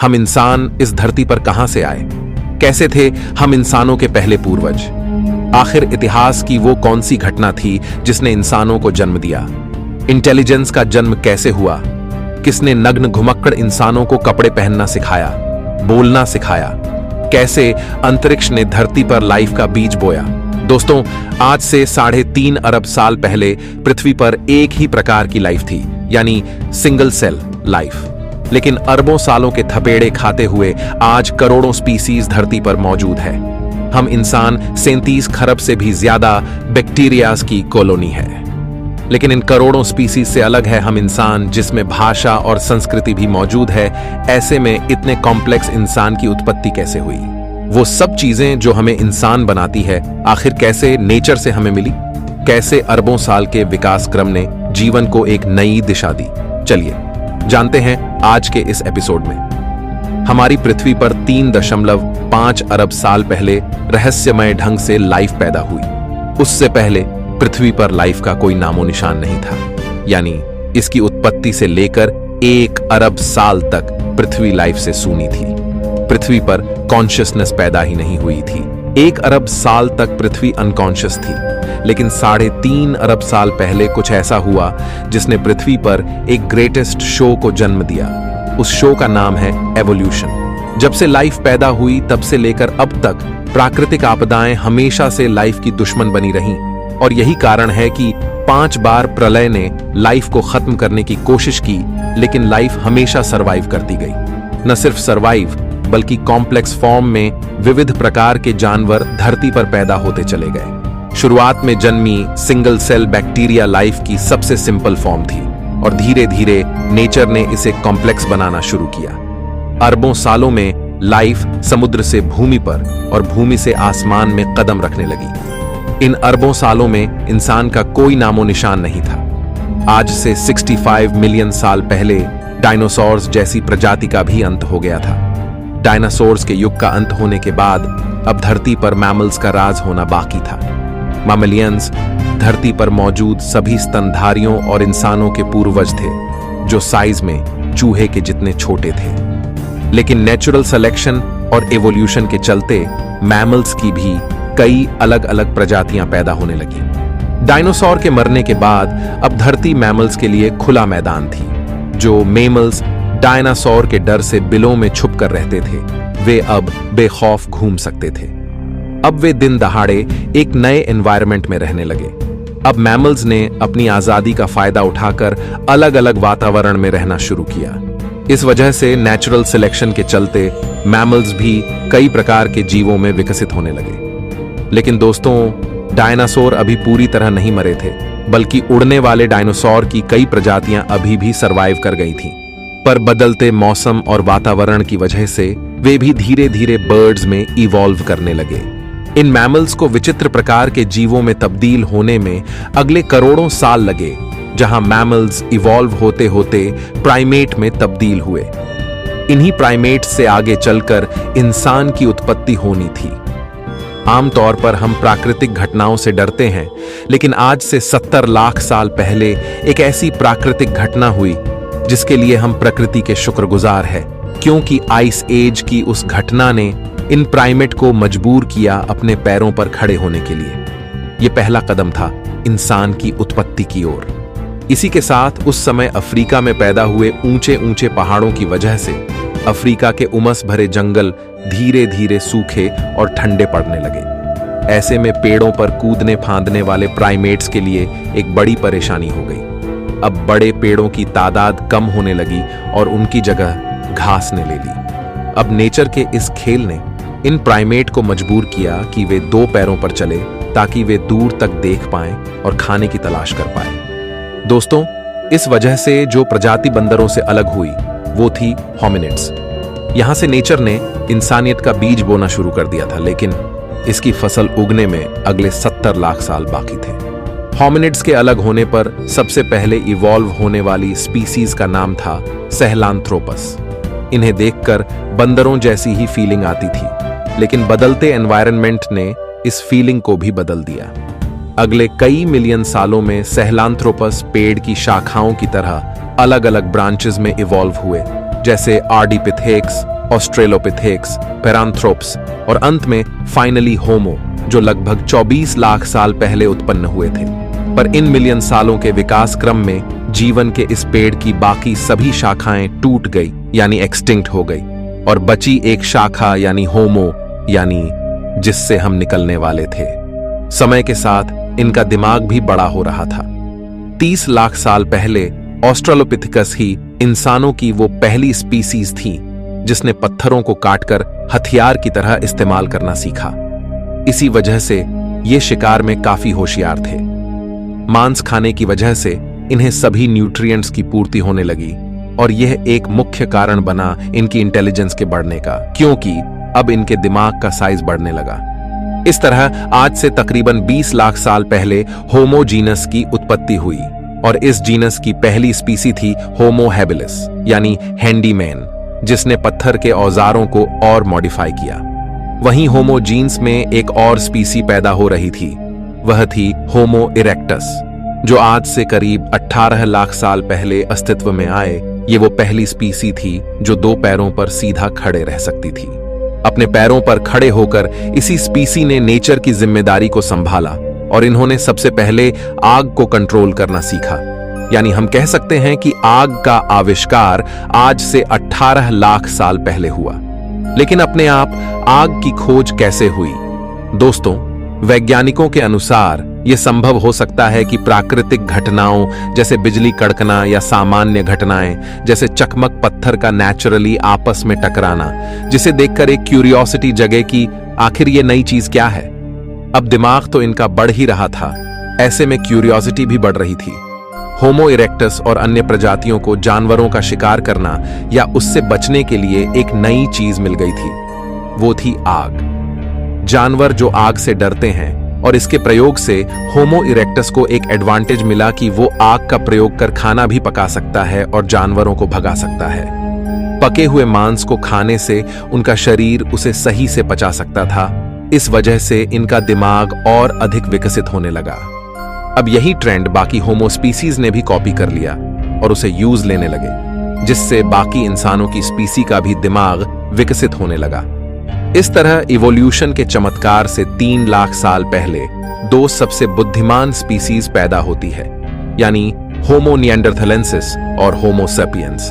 हम इंसान इस धरती पर कहां से आए, कैसे थे हम इंसानों के पहले पूर्वज, आखिर इतिहास की वो कौन सी घटना थी जिसने इंसानों को जन्म दिया, इंटेलिजेंस का जन्म कैसे हुआ, किसने नग्न घुमक्कड़ इंसानों को कपड़े पहनना सिखाया, बोलना सिखाया, कैसे अंतरिक्ष ने धरती पर लाइफ का बीज बोया। दोस्तों, आज से 3.5 अरब साल पहले पृथ्वी पर एक ही प्रकार की लाइफ थी, यानी सिंगल सेल लाइफ। लेकिन अरबों सालों के थपेड़े खाते हुए आज करोड़ों स्पीसीज धरती पर मौजूद है। हम इंसान 37 खरब से भी ज्यादा बैक्टीरियाज की कॉलोनी है। लेकिन इन करोड़ों स्पीसीज से अलग है हम इंसान, जिसमें भाषा और संस्कृति भी मौजूद है। ऐसे में इतने कॉम्प्लेक्स इंसान की उत्पत्ति कैसे हुई? वो सब चीजें जो हमें इंसान बनाती है, आखिर कैसे नेचर से हमें मिली? कैसे अरबों साल के विकास क्रम ने जीवन को एक नई दिशा दी? चलिए जानते हैं आज के इस एपिसोड में। हमारी पृथ्वी पर 3.5 अरब साल पहले रहस्यमय ढंग से लाइफ पैदा हुई। उससे पहले पृथ्वी पर लाइफ का कोई नामो निशान नहीं था, यानी इसकी उत्पत्ति से लेकर 1 अरब साल तक पृथ्वी लाइफ से सूनी थी। पृथ्वी पर कॉन्शियसनेस पैदा ही नहीं हुई थी। 1 अरब साल तक पृथ्वी अनकॉन्शियस थी, लेकिन 3.5 अरब साल पहले कुछ ऐसा हुआ जिसने पृथ्वी पर एक ग्रेटेस्ट शो को जन्म दिया। उस शो का नाम है एवोल्यूशन। जब से लाइफ पैदा हुई तब से लेकर अब तक प्राकृतिक आपदाएं हमेशा से लाइफ की दुश्मन बनी रहीं, और यही कारण है कि 5 बार प्रलय ने लाइफ को खत्म करने की कोशिश की, लेकिन लाइफ हमेशा सरवाइव करती गई। न सिर्फ सरवाइव, बल्कि कॉम्प्लेक्स फॉर्म में विविध प्रकार के जानवर धरती पर पैदा होते चले गए। शुरुआत में जन्मी सिंगल सेल बैक्टीरिया लाइफ की सबसे सिंपल फॉर्म थी, और धीरे धीरे नेचर ने इसे कॉम्प्लेक्स बनाना शुरू किया। अरबों सालों में लाइफ समुद्र से भूमि पर और भूमि से आसमान में कदम रखने लगी। इन अरबों सालों में इंसान का कोई नामो निशान नहीं था। आज से 65 मिलियन साल पहले डायनासोर्स जैसी प्रजाति का भी अंत हो गया था। डायनासोर्स के युग का अंत होने के बाद अब धरती पर मैमल्स का राज होना बाकी था। मैमलियंस धरती पर मौजूद सभी स्तनधारियों और इंसानों के पूर्वज थे, जो साइज में चूहे के जितने छोटे थे। लेकिन नेचुरल सिलेक्शन और एवोल्यूशन के चलते मैमल्स की भी कई अलग अलग प्रजातियां पैदा होने लगी। डायनासोर के मरने के बाद अब धरती मैमल्स के लिए खुला मैदान थी। जो मेमल्स डायनासोर के डर से बिलों में छुप कर रहते थे, वे अब बेखौफ घूम सकते थे। अब वे दिन दहाड़े एक नए एनवायरनमेंट में रहने लगे। अब मैमल्स ने अपनी आजादी का फायदा उठाकर अलग अलग वातावरण में रहना शुरू किया। इस वजह से नेचुरल सिलेक्शन के चलते मैमल्स भी कई प्रकार के जीवों में विकसित होने लगे। लेकिन दोस्तों, डायनासोर अभी पूरी तरह नहीं मरे थे, बल्कि उड़ने वाले डायनासोर की कई प्रजातियां अभी भी सरवाइव कर गई थीं। पर बदलते मौसम और वातावरण की वजह से वे भी धीरे धीरे बर्ड्स में इवॉल्व करने लगे। इन मैमल्स को विचित्र प्रकार के जीवों में तब्दील होने में अगले करोड़ों साल लगे, जहां मैमल्स इवॉल्व होते होते प्राइमेट में तब्दील हुए। इन्हीं प्राइमेट्स से आगे चलकर इंसान की उत्पत्ति होनी थी। आमतौर पर हम प्राकृतिक घटनाओं से डरते हैं, लेकिन आज से 70 लाख साल पहले एक ऐसी प्राकृतिक घटना हुई जिसके लिए हम प्रकृति के शुक्रगुजार हैं, क्योंकि आइस एज की उस घटना ने इन प्राइमेट को मजबूर किया अपने पैरों पर खड़े होने के लिए। यह पहला कदम था इंसान की उत्पत्ति की ओर। इसी के साथ उस समय अफ्रीका में पैदा हुए ऊंचे ऊंचे पहाड़ों की वजह से अफ्रीका के उमस भरे जंगल धीरे धीरे सूखे और ठंडे पड़ने लगे। ऐसे में पेड़ों पर कूदने फांदने वाले प्राइमेट्स के लिए एक बड़ी परेशानी हो गई। अब बड़े पेड़ों की तादाद कम होने लगी और उनकी जगह घास ने ले ली। अब नेचर के इस खेल ने इन प्राइमेट को मजबूर किया कि वे 2 पैरों पर चले, ताकि वे दूर तक देख पाएं और खाने की तलाश कर पाएं। दोस्तों, इस वजह से जो प्रजाति बंदरों से अलग हुई वो थी होमिनिड्स। यहां से नेचर ने इंसानियत का बीज बोना शुरू कर दिया था, लेकिन इसकी फसल उगने में अगले 70 लाख साल बाकी थे। होमिनिड्स के अलग होने पर सबसे पहले इवॉल्व होने वाली स्पीसीज का नाम था सहेलांथ्रोपस। इन्हें देखकर बंदरों जैसी ही फीलिंग आती थी, लेकिन बदलते एनवायरनमेंट ने इस फीलिंग को भी बदल दिया। अगले कई मिलियन सालों में सहेलांथ्रोपस पेड़ की शाखाओं की तरह अलग अलग ब्रांचेस में इवॉल्व हुए, जैसे आर्डिपिथेक्स, ऑस्ट्रेलोपिथेक्स, पैरांथ्रोप्स और अंत में फाइनली होमो, जो लगभग 24 लाख साल पहले उत्पन्न हुए थे। पर इन मिलियन सालों के विकास क्रम में जीवन के इस पेड़ की बाकी सभी शाखाएं टूट गई यानी एक्सटिंक्ट हो गई, और बची एक शाखा यानी होमो, यानी जिससे हम निकलने वाले थे। समय के साथ इनका दिमाग भी बड़ा हो रहा था। 30 लाख साल पहले ऑस्ट्रेलोपिथेकस ही इंसानों की वो पहली स्पीसीज थी जिसने पत्थरों को काटकर हथियार की तरह इस्तेमाल करना सीखा। इसी वजह से ये शिकार में काफी होशियार थे। मांस खाने की वजह से इन्हें सभी न्यूट्रिएंट्स की पूर्ति होने लगी, और यह एक मुख्य कारण बना इनकी इंटेलिजेंस के बढ़ने का, क्योंकि अब इनके दिमाग का साइज बढ़ने लगा। इस तरह आज से तकरीबन 20 लाख साल पहले होमो जीनस की उत्पत्ति हुई, और इस जीनस की पहली स्पीसी थी होमो हैबिलिस यानी हैंडीमैन, जिसने पत्थर के औजारों को और मॉडिफाई किया। वहीं होमो जीन्स में एक और स्पीसी पैदा हो रही थी, वह थी होमो इरेक्टस, जो आज से करीब 18 लाख साल पहले अस्तित्व में आए। ये वो पहली स्पीसी थी जो 2 पैरों पर सीधा खड़े रह सकती थी। अपने पैरों पर खड़े होकर इसी स्पीसी ने नेचर की जिम्मेदारी को संभाला, और इन्होंने सबसे पहले आग को कंट्रोल करना सीखा। यानी हम कह सकते हैं कि आग का आविष्कार आज से 18 लाख साल पहले हुआ। लेकिन अपने आप आग की खोज कैसे हुई? दोस्तों, वैज्ञानिकों के अनुसार यह संभव हो सकता है कि प्राकृतिक घटनाओं जैसे बिजली कड़कना या सामान्य घटनाएं जैसे चकमक पत्थर का नेचुरली आपस में टकराना, जिसे देखकर एक क्यूरियोसिटी जगे कि आखिर ये नई चीज क्या है। अब दिमाग तो इनका बढ़ ही रहा था, ऐसे में क्यूरियोसिटी भी बढ़ रही थी। होमो इरेक्टस और अन्य प्रजातियों को जानवरों का शिकार करना या उससे बचने के लिए एक नई चीज मिल गई थी, वो थी आग। जानवर जो आग से डरते हैं, और इसके प्रयोग से होमो इरेक्टस को एक एडवांटेज मिला कि वो आग का प्रयोग कर खाना भी पका सकता है और जानवरों को भगा सकता है। पके हुए मांस को खाने से उनका शरीर उसे सही से पचा सकता था। इस वजह से इनका दिमाग और अधिक विकसित होने लगा। अब यही ट्रेंड बाकी होमो स्पीसीज ने भी कॉपी कर लिया और उसे यूज लेने लगे, जिससे बाकी इंसानों की स्पीसी का भी दिमाग विकसित होने लगा। इस तरह इवोल्यूशन के चमत्कार से 3 लाख साल पहले 2 सबसे बुद्धिमान स्पीसीज पैदा होती है, यानी होमो निएंडरथलेंसिस और होमो सेपियंस।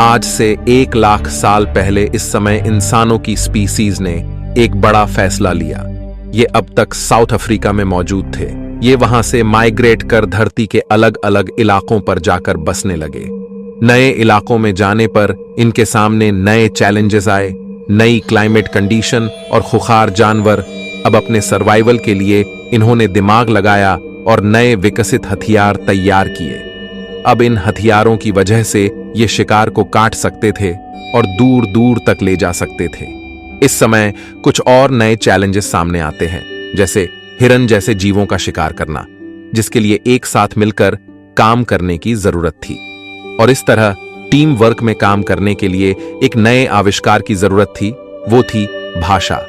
आज से 1 लाख साल पहले इस समय इंसानों की स्पीसीज ने एक बड़ा फैसला लिया। ये अब तक साउथ अफ्रीका में मौजूद थे। ये वहां से माइग्रेट कर धरती के अलग अलग इलाकों पर जाकर बसने लगे। नए इलाकों में जाने पर इनके सामने नए चैलेंजेस आए, नई क्लाइमेट कंडीशन और खुखार जानवर। अब अपने सर्वाइवल के लिए इन्होंने दिमाग लगाया और नए विकसित हथियार तैयार किए। अब इन हथियारों की वजह से ये शिकार को काट सकते थे और दूर दूर तक ले जा सकते थे। इस समय कुछ और नए चैलेंजेस सामने आते हैं, जैसे हिरन जैसे जीवों का शिकार करना, जिसके लिए एक साथ मिलकर काम करने की जरूरत थी। और इस तरह टीम वर्क में काम करने के लिए एक नए आविष्कार की जरूरत थी, वो थी भाषा।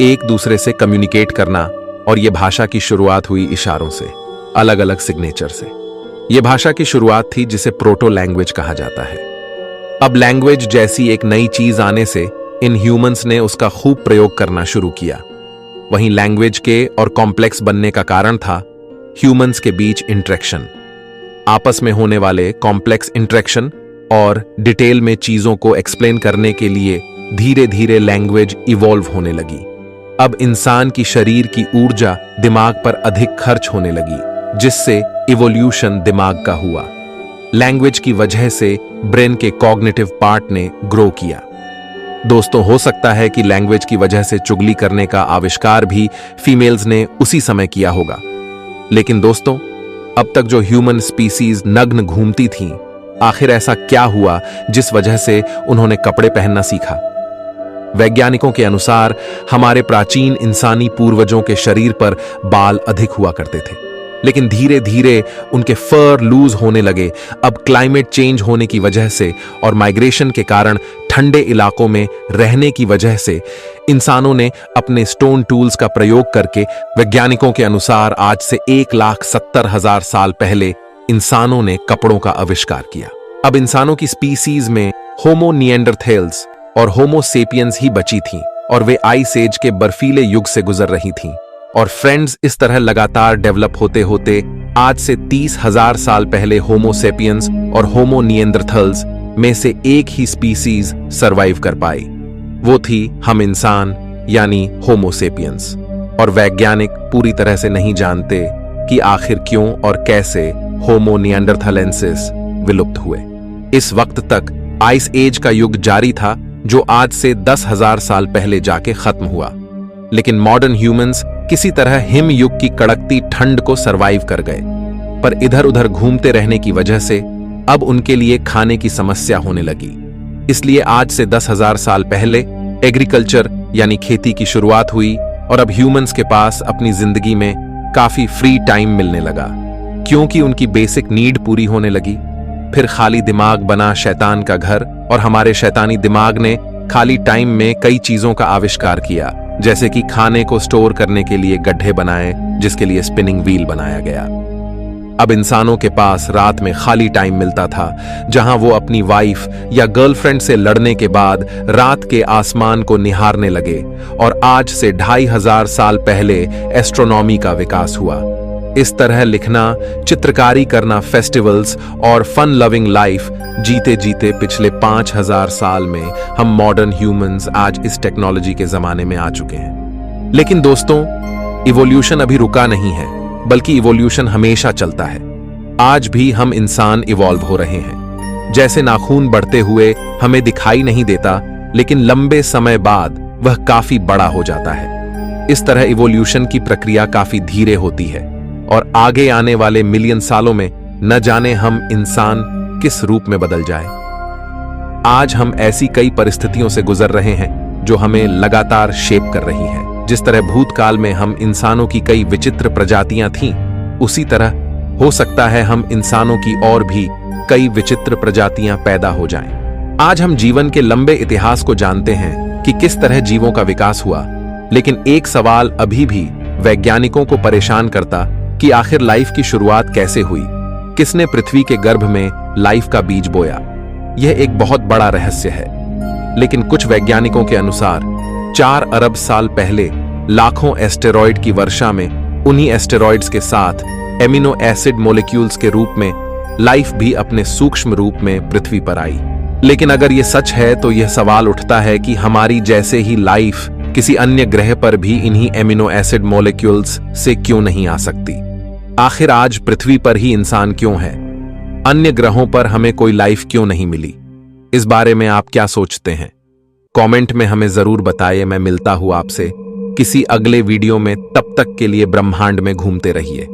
एक दूसरे से कम्युनिकेट करना, और यह भाषा की शुरुआत हुई इशारों से, अलग अलग सिग्नेचर से। यह भाषा की शुरुआत थी जिसे प्रोटो लैंग्वेज कहा जाता है। अब लैंग्वेज जैसी एक नई चीज आने से इन ह्यूमंस ने उसका खूब प्रयोग करना शुरू किया। वहीं लैंग्वेज के और कॉम्प्लेक्स बनने का कारण था ह्यूमंस के बीच इंटरेक्शन, आपस में होने वाले कॉम्प्लेक्स इंटरेक्शन और डिटेल में चीजों को एक्सप्लेन करने के लिए धीरे धीरे लैंग्वेज इवॉल्व होने लगी। अब इंसान की शरीर की ऊर्जा दिमाग पर अधिक खर्च होने लगी, जिससे इवोल्यूशन दिमाग का हुआ। लैंग्वेज की वजह से ब्रेन के कॉग्निटिव पार्ट ने ग्रो किया। दोस्तों, हो सकता है कि लैंग्वेज की वजह से चुगली करने का आविष्कार भी फीमेल्स ने उसी समय किया होगा। लेकिन दोस्तों, अब तक जो ह्यूमन स्पीसीज नग्न घूमती थीं, आखिर ऐसा क्या हुआ जिस वजह से उन्होंने कपड़े पहनना सीखा? वैज्ञानिकों के अनुसार हमारे प्राचीन इंसानी पूर्वजों के शरीर पर बाल अधिक हुआ करते थे, लेकिन धीरे धीरे उनके फर लूज होने लगे। अब क्लाइमेट चेंज होने की वजह से और माइग्रेशन के कारण ठंडे इलाकों में रहने की वजह से इंसानों ने अपने स्टोन टूल्स का प्रयोग करके, वैज्ञानिकों के अनुसार आज से 1,70,000 साल पहले इंसानों ने कपड़ों का आविष्कार किया। अब इंसानों की स्पीसीज में होमो निएंडरथैल्स और होमो सेपियंस ही बची थीं और वे आइस एज के बर्फीले युग से गुजर रही थीं। और फ्रेंड्स, इस तरह लगातार डेवलप होते होते आज से 30,000 साल पहले होमो सेपियंस और होमो निएंडरथैल्स में से एक ही स्पीसीज सरवाइव कर पाई। वो थी हम इंसान, यानी होमो सेपियंस। और वैज्ञानिक पूरी तरह से नहीं जानते कि आखिर क्यों और कैसे होमो निएंडरथैलेंसिस विलुप्त हुए। इस वक्त तक आइस एज का युग जारी था, जो आज से 10,000 साल पहले जाके खत्म हुआ। लेकिन मॉडर्न ह्यूमंस किसी तरह हिम युग की कड़कती ठंड को सरवाइव कर गए, पर इधर उधर घूमते रहने की वजह से अब उनके लिए खाने की समस्या होने लगी। इसलिए आज से 10,000 साल पहले एग्रीकल्चर यानी खेती की शुरुआत हुई और अब ह्यूमंस के पास अपनी जिंदगी में काफी फ्री टाइम मिलने लगा, क्योंकि उनकी बेसिक नीड पूरी होने लगी। फिर खाली दिमाग बना शैतान का घर, और हमारे शैतानी दिमाग ने खाली टाइम में कई चीजों का आविष्कार किया, जैसे कि खाने को स्टोर करने के लिए गड्ढे बनाए, जिसके लिए स्पिनिंग व्हील बनाया गया। अब इंसानों के पास रात में खाली टाइम मिलता था, जहां वो अपनी वाइफ या गर्लफ्रेंड से लड़ने के बाद रात के आसमान को निहारने लगे। और आज से 2,500 साल पहले एस्ट्रोनॉमी का विकास हुआ। इस तरह लिखना, चित्रकारी करना, फेस्टिवल्स और फन लविंग लाइफ जीते जीते पिछले 5,000 साल में हम मॉडर्न ह्यूमंस आज इस टेक्नोलॉजी के जमाने में आ चुके हैं। लेकिन दोस्तों, इवोल्यूशन अभी रुका नहीं है, बल्कि इवोल्यूशन हमेशा चलता है। आज भी हम इंसान इवॉल्व हो रहे हैं। जैसे नाखून बढ़ते हुए हमें दिखाई नहीं देता, लेकिन लंबे समय बाद वह काफी बड़ा हो जाता है। इस तरह इवोल्यूशन की प्रक्रिया काफी धीरे होती है और आगे आने वाले मिलियन सालों में न जाने हम इंसान किस रूप में बदल जाए। आज हम ऐसी कई परिस्थितियों से गुजर रहे हैं जो हमें लगातार शेप कर रही हैं। जिस तरह भूतकाल में हम इंसानों की कई विचित्र प्रजातियां थीं, उसी तरह हो सकता है हम इंसानों की और भी कई विचित्र प्रजातियां पैदा हो जाएं। आज हम जीवन के लंबे इतिहास को जानते हैं कि किस तरह जीवों का विकास हुआ, लेकिन एक सवाल अभी भी वैज्ञानिकों को परेशान करता कि आखिर लाइफ की शुरुआत कैसे हुई, किसने पृथ्वी के गर्भ में लाइफ का बीज बोया। यह एक बहुत बड़ा रहस्य है। लेकिन कुछ वैज्ञानिकों के अनुसार 4 अरब साल पहले लाखों एस्टेरॉयड की वर्षा में उन्हीं एस्टेरॉयड्स के साथ एमिनो एसिड मॉलिक्यूल्स के रूप में लाइफ भी अपने सूक्ष्म रूप में पृथ्वी पर आई। लेकिन अगर यह सच है तो यह सवाल उठता है कि हमारी जैसे ही लाइफ किसी अन्य ग्रह पर भी इन्हीं एमिनो एसिड मॉलिक्यूल्स से क्यों नहीं आ सकती। आखिर आज पृथ्वी पर ही इंसान क्यों है, अन्य ग्रहों पर हमें कोई लाइफ क्यों नहीं मिली। इस बारे में आप क्या सोचते हैं? कमेंट में हमें जरूर बताइए। मैं मिलता हूं आपसे किसी अगले वीडियो में। तब तक के लिए ब्रह्मांड में घूमते रहिए।